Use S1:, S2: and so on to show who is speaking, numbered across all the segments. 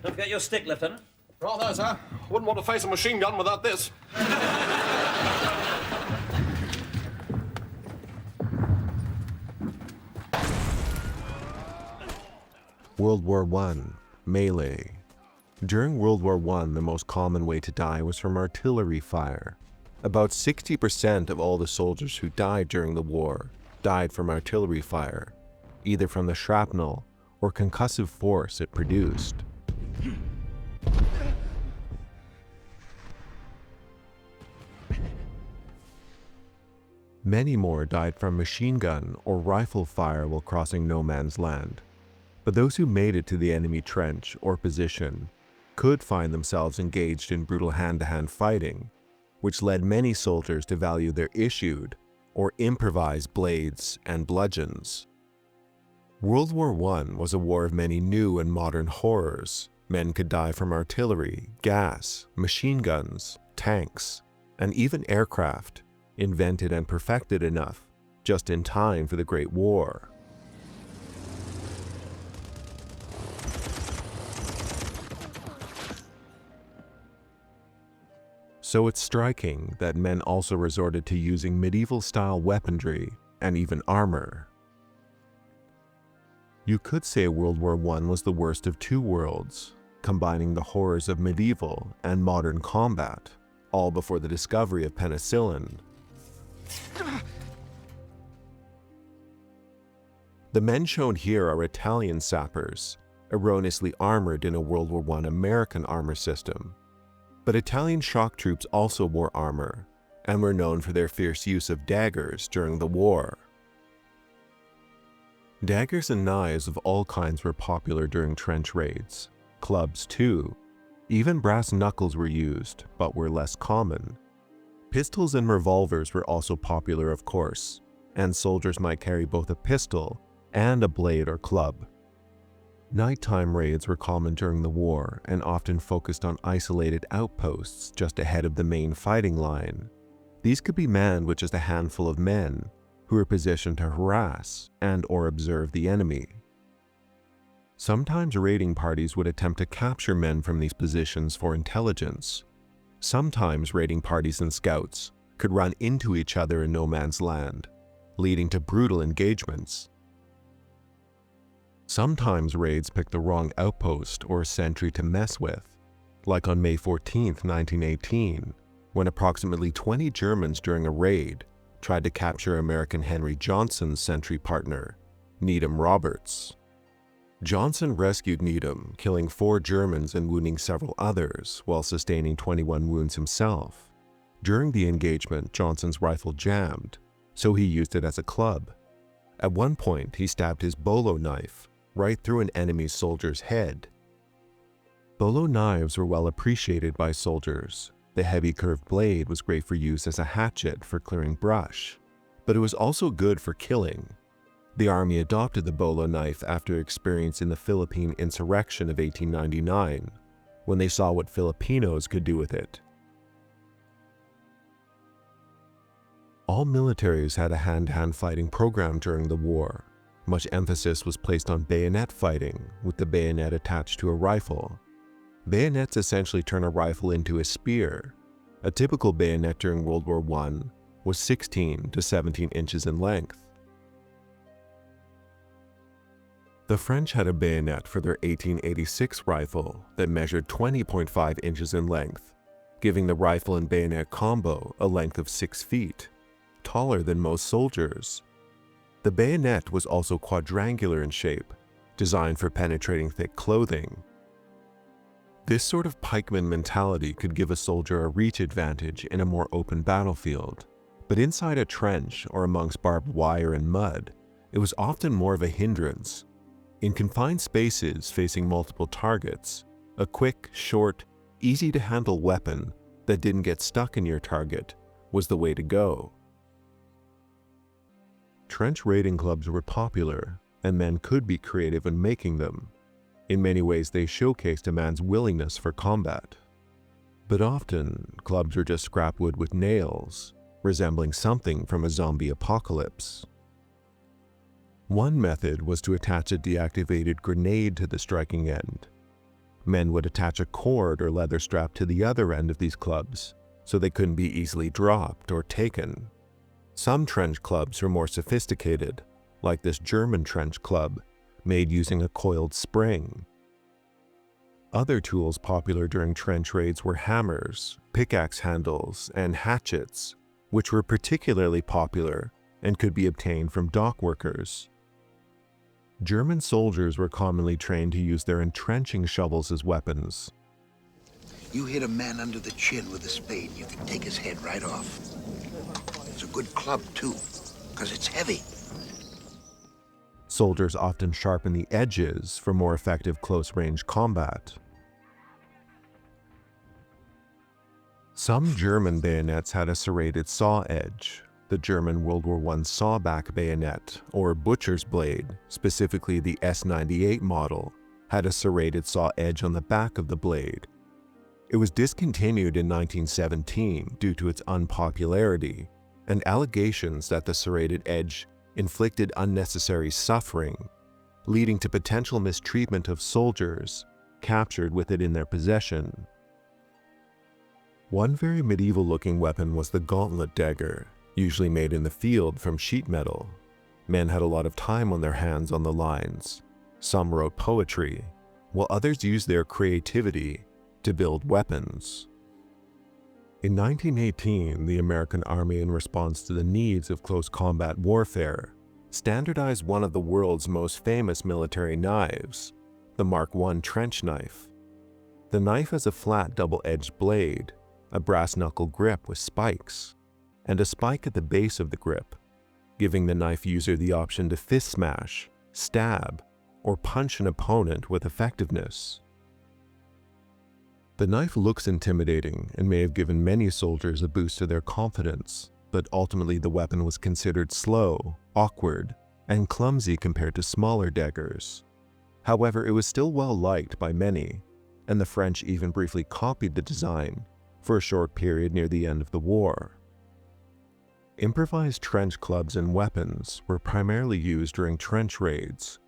S1: Don't forget your stick, Lieutenant.
S2: Right there, sir. Wouldn't want to face a machine gun without this.
S3: World War I Melee. During World War I, the most common way to die was from artillery fire. About 60% of all the soldiers who died during the war died from artillery fire, either from the shrapnel or concussive force it produced. Many more died from machine gun or rifle fire while crossing no man's land. But those who made it to the enemy trench or position could find themselves engaged in brutal hand-to-hand fighting, which led many soldiers to value their issued or improvised blades and bludgeons. World War I was a war of many new and modern horrors. Men could die from artillery, gas, machine guns, tanks, and even aircraft, invented and perfected enough just in time for the Great War. So it's striking that men also resorted to using medieval-style weaponry and even armor. You could say World War I was the worst of two worlds, combining the horrors of medieval and modern combat, all before the discovery of penicillin. The men shown here are Italian sappers, erroneously armored in a World War I American armor system. But Italian shock troops also wore armor, and were known for their fierce use of daggers during the war. Daggers and knives of all kinds were popular during trench raids. Clubs too. Even brass knuckles were used, but were less common. Pistols and revolvers were also popular, of course, and soldiers might carry both a pistol and a blade or club. Nighttime raids were common during the war and often focused on isolated outposts just ahead of the main fighting line. These could be manned with just a handful of men who were positioned to harass and/or observe the enemy. Sometimes raiding parties would attempt to capture men from these positions for intelligence. Sometimes raiding parties and scouts could run into each other in no man's land, leading to brutal engagements. Sometimes raids picked the wrong outpost or sentry to mess with, like on May 14, 1918, when approximately 20 Germans during a raid tried to capture American Henry Johnson's sentry partner, Needham Roberts. Johnson rescued Needham, killing 4 Germans and wounding several others, while sustaining 21 wounds himself. During the engagement, Johnson's rifle jammed, so he used it as a club. At one point, he stabbed his bolo knife right through an enemy soldier's head. Bolo knives were well appreciated by soldiers. The heavy curved blade was great for use as a hatchet for clearing brush, but it was also good for killing. The army adopted the bolo knife after experiencing the Philippine insurrection of 1899, when they saw what Filipinos could do with it. All militaries had a hand-to-hand fighting program during the war. Much emphasis was placed on bayonet fighting, with the bayonet attached to a rifle. Bayonets essentially turn a rifle into a spear. A typical bayonet during World War I was 16 to 17 inches in length. The French had a bayonet for their 1886 rifle that measured 20.5 inches in length, giving the rifle and bayonet combo a length of 6 feet, taller than most soldiers. The bayonet was also quadrangular in shape, designed for penetrating thick clothing. This sort of pikeman mentality could give a soldier a reach advantage in a more open battlefield, but inside a trench or amongst barbed wire and mud, it was often more of a hindrance. In confined spaces facing multiple targets, a quick, short, easy-to-handle weapon that didn't get stuck in your target was the way to go. Trench raiding clubs were popular, and men could be creative in making them. In many ways, they showcased a man's willingness for combat. But often, clubs were just scrap wood with nails, resembling something from a zombie apocalypse. One method was to attach a deactivated grenade to the striking end. Men would attach a cord or leather strap to the other end of these clubs, so they couldn't be easily dropped or taken. Some trench clubs were more sophisticated, like this German trench club, made using a coiled spring. Other tools popular during trench raids were hammers, pickaxe handles, and hatchets, which were particularly popular and could be obtained from dock workers. German soldiers were commonly trained to use their entrenching shovels as weapons.
S1: You hit a man under the chin with a spade, you can take his head right off. It's a good club, too, because it's heavy.
S3: Soldiers often sharpen the edges for more effective close-range combat. Some German bayonets had a serrated saw edge. The German World War I sawback bayonet, or butcher's blade, specifically the S98 model, had a serrated saw edge on the back of the blade. It was discontinued in 1917 due to its unpopularity and allegations that the serrated edge inflicted unnecessary suffering, leading to potential mistreatment of soldiers captured with it in their possession. One very medieval-looking weapon was the gauntlet dagger, usually made in the field from sheet metal. Men had a lot of time on their hands on the lines. Some wrote poetry, while others used their creativity to build weapons. In 1918, the American Army, in response to the needs of close combat warfare, standardized one of the world's most famous military knives, the Mark I trench knife. The knife has a flat double-edged blade, a brass knuckle grip with spikes, and a spike at the base of the grip, giving the knife user the option to fist smash, stab, or punch an opponent with effectiveness. The knife looks intimidating and may have given many soldiers a boost to their confidence, but ultimately the weapon was considered slow, awkward, and clumsy compared to smaller daggers. However, it was still well liked by many, and the French even briefly copied the design for a short period near the end of the war. Improvised trench clubs and weapons were primarily used during trench raids.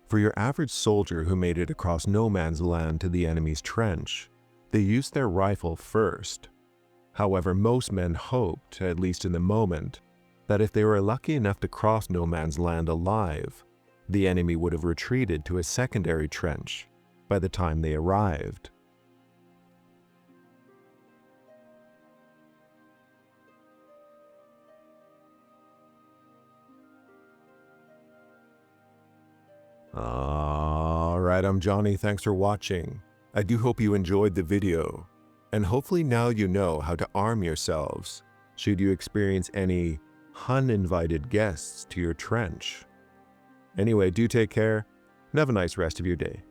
S3: For your average soldier who made it across no man's land to the enemy's trench, they used their rifle first. However, most men hoped, at least in the moment, that if they were lucky enough to cross no man's land alive, the enemy would have retreated to a secondary trench by the time they arrived. Alright, I'm Johnny, thanks for watching. I do hope you enjoyed the video, and hopefully now you know how to arm yourselves should you experience any uninvited guests to your trench. Anyway, do take care, and have a nice rest of your day.